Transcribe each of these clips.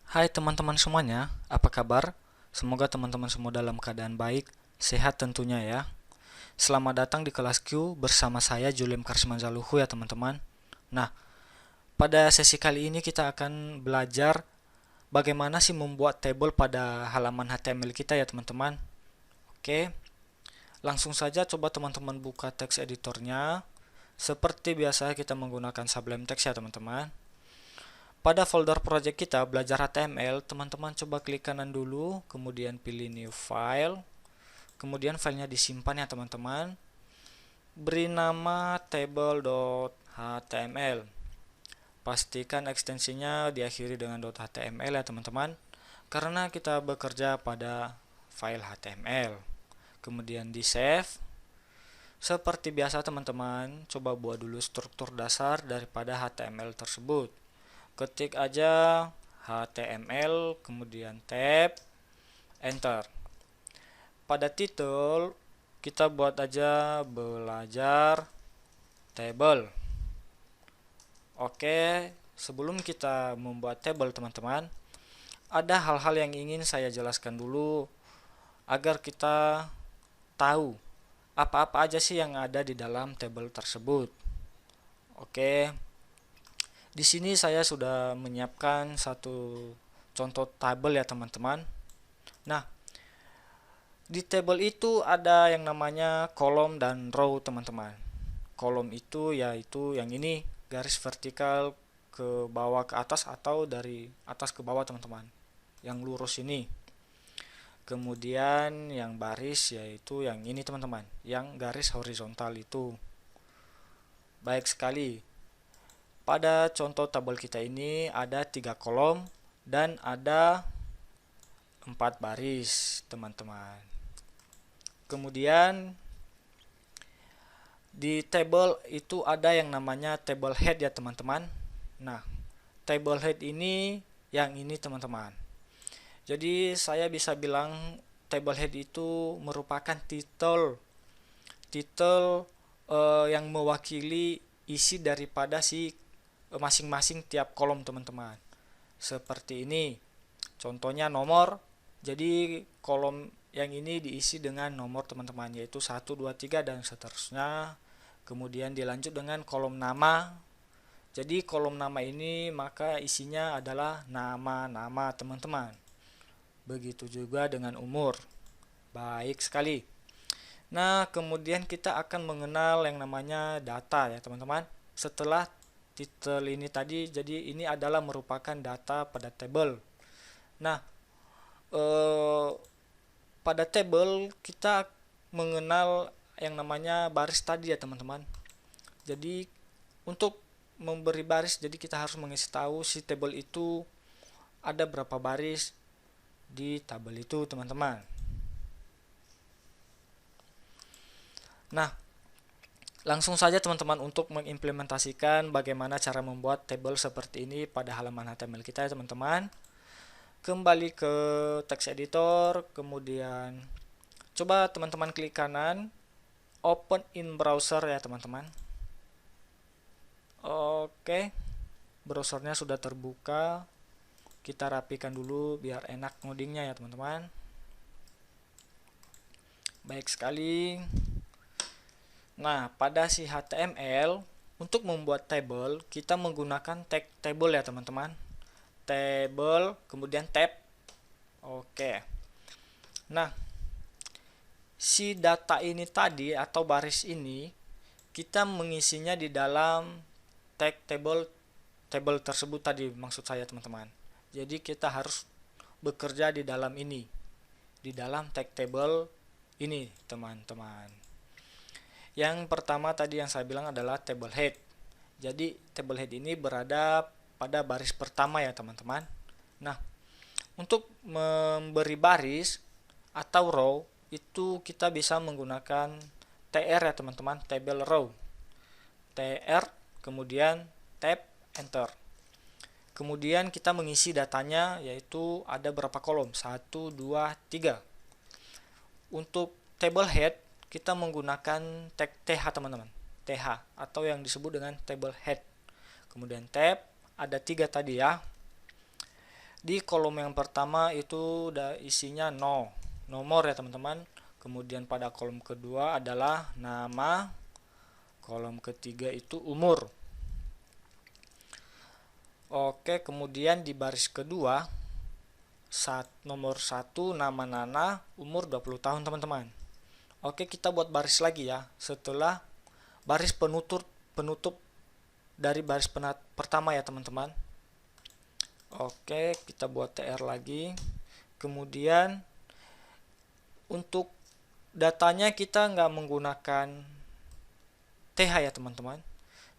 Hai teman-teman semuanya, apa kabar? Semoga teman-teman semua dalam keadaan baik, sehat tentunya ya. Selamat datang di kelas Q bersama saya Julian Karsmanzaluhu ya teman-teman. Nah, pada sesi kali ini kita akan belajar bagaimana sih membuat table pada halaman HTML kita ya teman-teman. Oke, langsung saja coba teman-teman buka teks editornya. Seperti biasa kita menggunakan Sublime Text ya teman-teman. Pada folder project kita belajar HTML, teman-teman coba klik kanan dulu, kemudian pilih new file, kemudian filenya disimpan ya teman-teman. Beri nama table.html. Pastikan ekstensinya diakhiri dengan .html ya teman-teman, karena kita bekerja pada file HTML. Kemudian di save. Seperti biasa teman-teman, coba buat dulu struktur dasar daripada HTML tersebut. Ketik aja HTML, kemudian tab, enter. Pada title, kita buat aja belajar table. Oke, sebelum kita membuat table teman-teman, ada hal-hal yang ingin saya jelaskan dulu agar kita tahu apa-apa aja sih yang ada di dalam table tersebut. Oke, di sini saya sudah menyiapkan satu contoh tabel ya teman-teman. Nah, di table itu ada yang namanya kolom dan row teman-teman. Kolom itu yaitu yang ini, garis vertikal ke bawah ke atas atau dari atas ke bawah teman-teman. Yang lurus ini. Kemudian yang baris yaitu yang ini teman-teman, yang garis horizontal itu. Baik sekali. Pada contoh tabel kita ini ada 3 kolom dan ada 4 baris teman-teman. Kemudian di table itu ada yang namanya table head ya teman-teman. Nah, table head ini yang ini teman-teman. Jadi saya bisa bilang table head itu merupakan title yang mewakili isi daripada si masing-masing tiap kolom teman-teman. Seperti ini. Contohnya nomor. Jadi kolom yang ini diisi dengan nomor teman-teman, yaitu 1, 2, 3 dan seterusnya. Kemudian dilanjut dengan kolom nama. Jadi kolom nama ini maka isinya adalah nama-nama teman-teman. Begitu juga dengan umur. Baik sekali. Nah, kemudian kita akan mengenal yang namanya data ya teman-teman. Setelah title ini tadi, jadi ini adalah merupakan data pada table. Nah, pada table kita mengenal yang namanya baris tadi ya teman-teman. Jadi untuk memberi baris, jadi kita harus mengisi tahu si table itu ada berapa baris di tabel itu teman-teman. Nah, langsung saja teman-teman untuk mengimplementasikan bagaimana cara membuat table seperti ini pada halaman HTML kita ya teman-teman. Kembali ke text editor, kemudian coba teman-teman klik kanan, open in browser ya teman-teman. Oke, browsernya sudah terbuka. Kita rapikan dulu biar enak ngodingnya ya teman-teman. Baik sekali. Nah, pada si HTML, untuk membuat table, kita menggunakan tag table ya teman-teman. Table, kemudian tab. Oke. Nah, si data ini tadi atau baris ini, kita mengisinya di dalam tag table tersebut tadi, maksud saya teman-teman. Jadi kita harus bekerja di dalam ini, di dalam tag table ini teman-teman. Yang pertama tadi yang saya bilang adalah table head. Jadi table head ini berada pada baris pertama ya teman-teman. Nah, untuk memberi baris atau row itu kita bisa menggunakan tr ya teman-teman, table row. Tr, kemudian tab, enter. Kemudian kita mengisi datanya, yaitu ada berapa kolom, 1, 2, 3. Untuk table head kita menggunakan tag th teman-teman, th atau yang disebut dengan table head. Kemudian tab, ada 3 tadi ya. Di kolom yang pertama itu isinya nomor ya teman-teman. Kemudian pada kolom kedua adalah nama. Kolom ketiga itu umur. Oke, kemudian di baris kedua nomor 1 nama Nana, umur 20 tahun teman-teman. Oke, kita buat baris lagi ya. Setelah baris penutup dari baris pertama ya teman-teman. Oke, kita buat TR lagi. Kemudian untuk datanya kita nggak menggunakan TH ya teman-teman,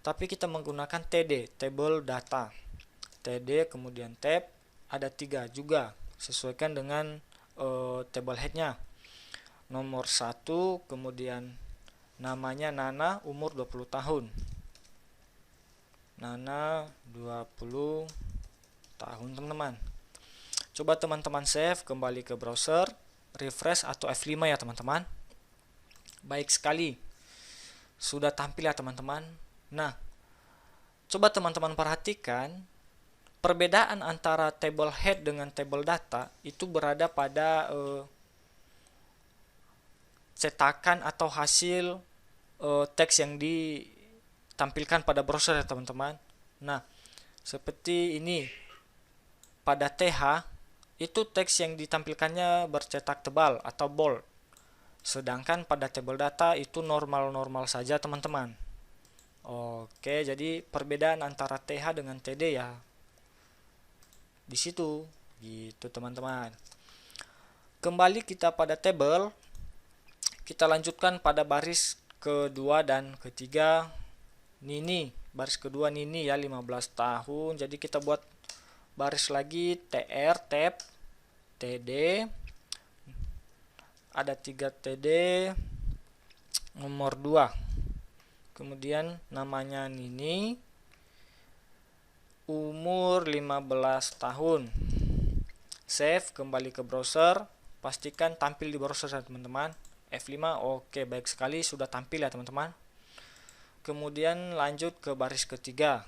tapi kita menggunakan TD, table data. TD kemudian tab ada 3 juga, sesuaikan dengan table headnya. Nomor 1, kemudian namanya Nana, umur 20 tahun. Nana 20 tahun teman-teman. Coba teman-teman save, kembali ke browser, refresh atau F5 ya teman-teman. Baik sekali, sudah tampil ya teman-teman. Nah, coba teman-teman perhatikan perbedaan antara table head dengan table data itu berada pada cetakan atau hasil teks yang ditampilkan pada browser ya teman-teman. Nah, seperti ini pada TH itu teks yang ditampilkannya bercetak tebal atau bold. Sedangkan pada table data itu normal-normal saja teman-teman. Oke, jadi perbedaan antara TH dengan TD ya di situ gitu teman-teman. Kembali kita pada table, kita lanjutkan pada baris kedua dan ketiga. Nini, baris kedua Nini ya 15 tahun. Jadi kita buat baris lagi TR tab TD, ada 3 TD, nomor 2, kemudian namanya Nini, umur 15 tahun. Save, kembali ke browser, pastikan tampil di browser ya teman-teman. F5, oke, baik sekali, sudah tampil ya teman-teman. Kemudian lanjut ke baris ketiga.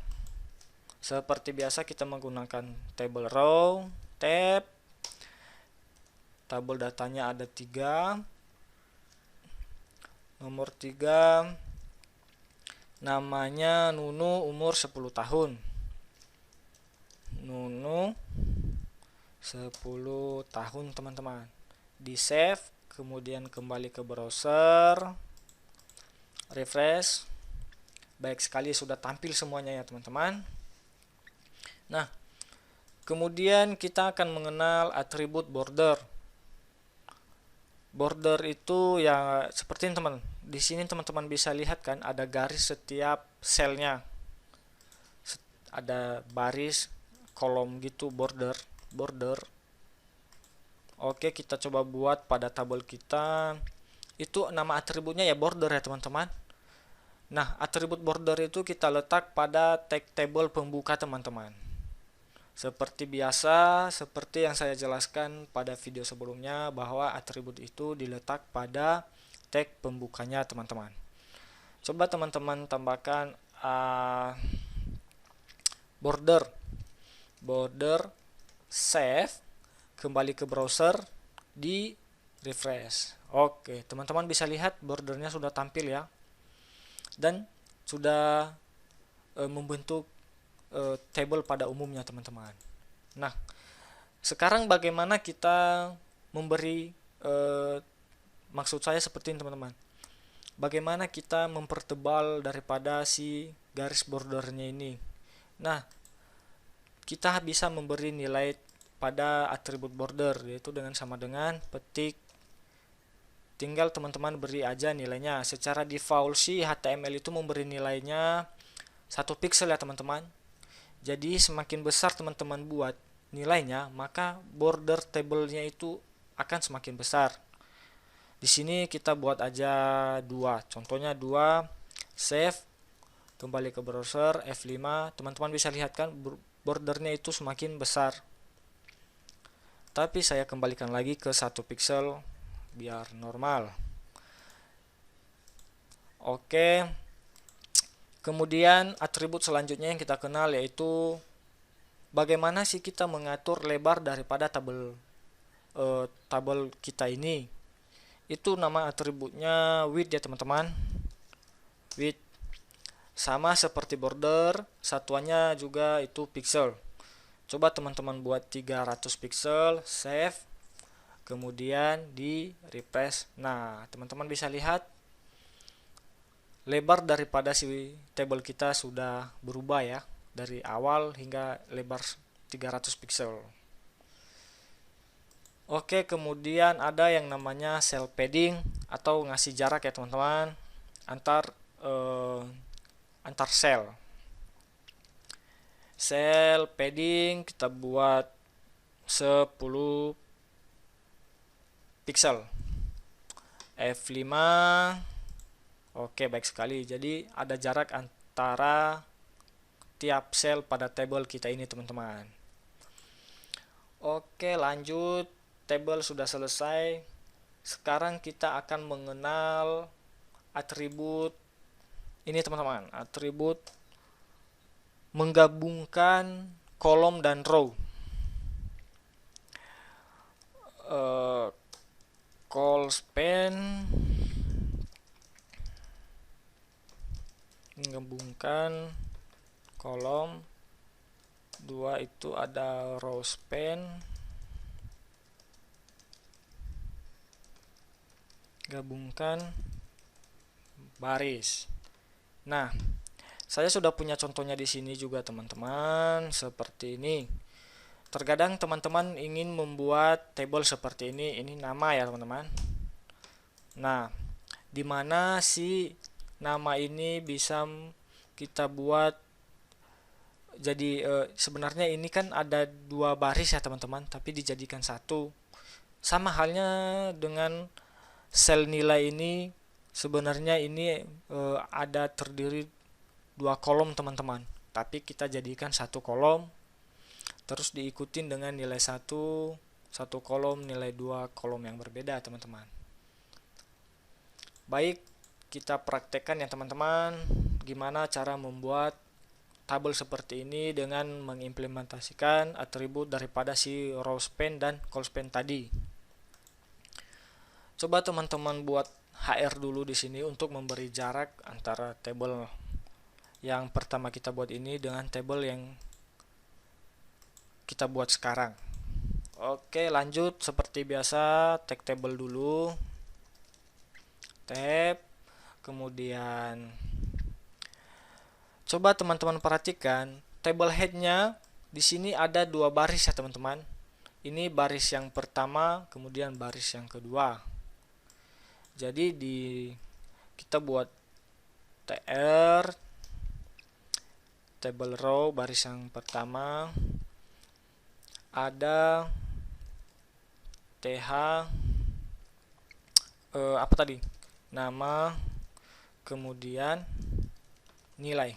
Seperti biasa kita menggunakan table row, tab, tabel datanya ada 3. Nomor 3, namanya Nunu, umur 10 tahun. Nunu 10 tahun teman-teman. Di save, kemudian kembali ke browser, refresh. Baik sekali, sudah tampil semuanya ya teman-teman. Nah, kemudian kita akan mengenal atribut border. Border itu ya seperti ini teman. Di sini teman-teman bisa lihat kan ada garis setiap selnya. Ada baris kolom gitu, border. Oke, kita coba buat pada tabel kita. Itu nama atributnya ya border ya teman-teman. Nah, atribut border itu kita letak pada tag table pembuka teman-teman. Seperti biasa, seperti yang saya jelaskan pada video sebelumnya, bahwa atribut itu diletak pada tag pembukanya teman-teman. Coba teman-teman tambahkan border, save, kembali ke browser, di refresh. Oke, teman-teman bisa lihat bordernya sudah tampil ya, dan sudah membentuk table pada umumnya teman-teman. Nah, sekarang bagaimana kita memberi maksud saya seperti ini teman-teman. Bagaimana kita mempertebal daripada si garis bordernya ini. Nah, kita bisa memberi nilai pada atribut border, yaitu dengan sama dengan petik. Tinggal teman-teman beri aja nilainya. Secara default sih HTML itu memberi nilainya 1 pixel ya teman-teman. Jadi semakin besar teman-teman buat nilainya, maka border table-nya itu akan semakin besar. Di sini kita buat aja 2. Contohnya 2, save, kembali ke browser, F5. Teman-teman bisa lihat kan bordernya itu semakin besar. Tapi saya kembalikan lagi ke 1 pixel biar normal. Oke. Kemudian atribut selanjutnya yang kita kenal yaitu bagaimana sih kita mengatur lebar daripada tabel kita ini? Itu nama atributnya width ya teman-teman. Width sama seperti border, satuannya juga itu pixel. Coba teman-teman buat 300 pixel, save, kemudian di refresh. Nah, teman-teman bisa lihat lebar daripada si table kita sudah berubah ya, dari awal hingga lebar 300 pixel. Oke, kemudian ada yang namanya cell padding atau ngasih jarak ya teman-teman antar cell. Cell padding kita buat 10 pixel. F5. Oke, baik sekali. Jadi ada jarak antara tiap sel pada table kita ini teman-teman. Oke, lanjut. Table sudah selesai. Sekarang kita akan mengenal atribut ini teman-teman, atribut menggabungkan kolom dan row. Call span menggabungkan kolom, dua itu ada row span, gabungkan baris. Nah, saya sudah punya contohnya di sini juga teman-teman, seperti ini. Terkadang teman-teman ingin membuat table seperti ini nama ya teman-teman. Nah, di mana sih nama ini bisa kita buat jadi sebenarnya ini kan ada dua baris ya teman-teman, tapi dijadikan satu. Sama halnya dengan sel nilai ini, sebenarnya ini ada terdiri dua kolom teman-teman, tapi kita jadikan satu kolom, terus diikutin dengan nilai satu kolom, nilai dua kolom yang berbeda teman-teman. Baik, kita praktekkan ya teman-teman, gimana cara membuat tabel seperti ini dengan mengimplementasikan atribut daripada si row span dan call span tadi. Coba teman-teman buat HR dulu di sini untuk memberi jarak antara table yang pertama kita buat ini dengan table yang kita buat sekarang. Oke, lanjut seperti biasa, tag table dulu. Tab, kemudian coba teman-teman perhatikan table headnya di sini ada dua baris ya teman-teman. Ini baris yang pertama, kemudian baris yang kedua. Jadi kita buat tr table row baris yang pertama ada th apa tadi, nama, kemudian nilai.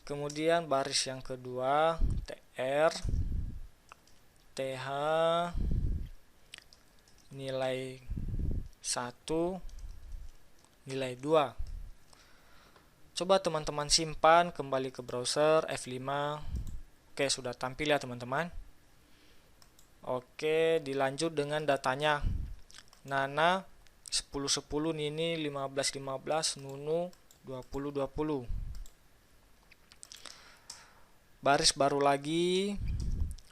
Kemudian baris yang kedua tr th nilai 1, nilai 2. Coba teman-teman simpan, kembali ke browser, F5. Oke, sudah tampil ya teman-teman. Oke, dilanjut dengan datanya. Nana 10-10, Nini 15-15, Nunu 20-20. Baris baru lagi.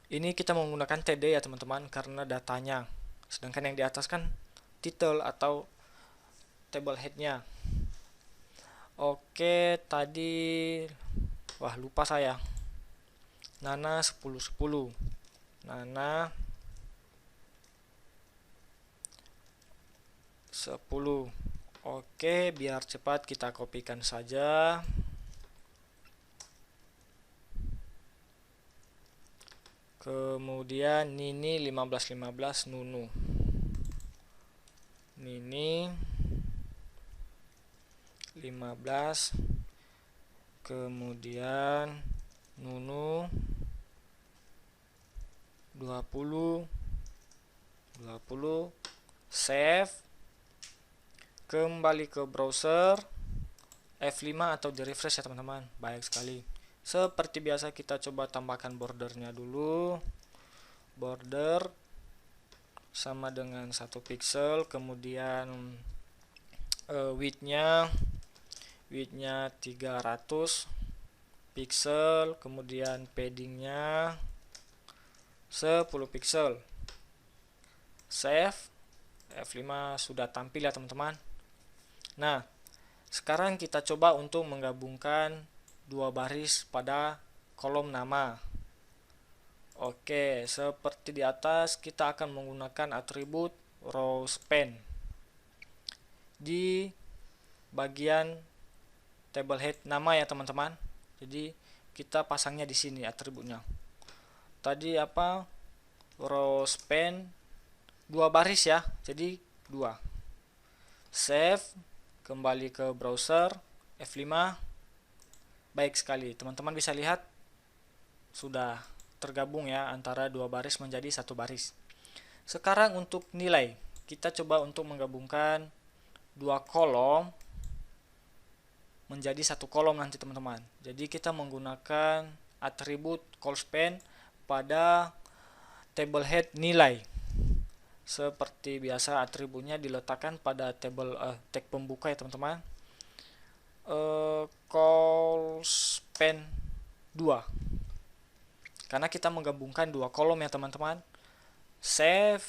Ini kita menggunakan TD ya teman-teman karena datanya. Sedangkan yang di atas kan title atau table headnya. Oke, tadi lupa saya. Nana 10-10. Nana 10. Oke, biar cepat kita kopikan saja. Kemudian Nini 15-15, Nunu. Nini 15, kemudian Nunu 20, save, kembali ke browser, F5 atau di refresh ya teman-teman. Baik sekali. Seperti biasa kita coba tambahkan bordernya dulu. Border sama dengan 1 pixel, kemudian widthnya 300 pixel, kemudian paddingnya 10 pixel. Save. F5 sudah tampil ya teman-teman. Nah, sekarang kita coba untuk menggabungkan dua baris pada kolom nama. Oke, seperti di atas kita akan menggunakan atribut rowSpan di bagian table head nama ya teman-teman. Jadi kita pasangnya di sini atributnya. Tadi apa? RowSpan 2 baris ya. Jadi 2. Save, kembali ke browser, F5. Baik sekali, teman-teman bisa lihat sudah tergabung ya antara 2 baris menjadi 1 baris. Sekarang untuk nilai, kita coba untuk menggabungkan 2 kolom menjadi 1 kolom nanti teman-teman. Jadi kita menggunakan atribut callSpan pada table head nilai. Seperti biasa atributnya diletakkan pada table tag pembuka ya teman-teman. Callspan 2. Karena kita menggabungkan 2 kolom ya teman-teman. Save,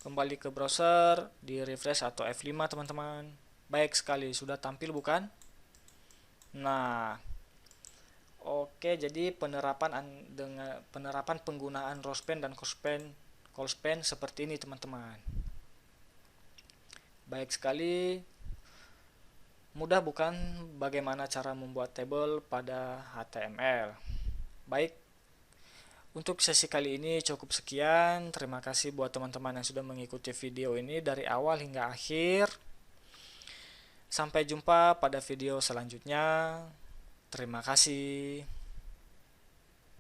kembali ke browser, di refresh atau F5 teman-teman. Baik sekali, sudah tampil bukan? Nah, oke, jadi penerapan penggunaan rowSpan dan callspan seperti ini teman-teman. Baik sekali. Mudah bukan bagaimana cara membuat table pada HTML? Baik, untuk sesi kali ini cukup sekian. Terima kasih buat teman-teman yang sudah mengikuti video ini dari awal hingga akhir. Sampai jumpa pada video selanjutnya. Terima kasih.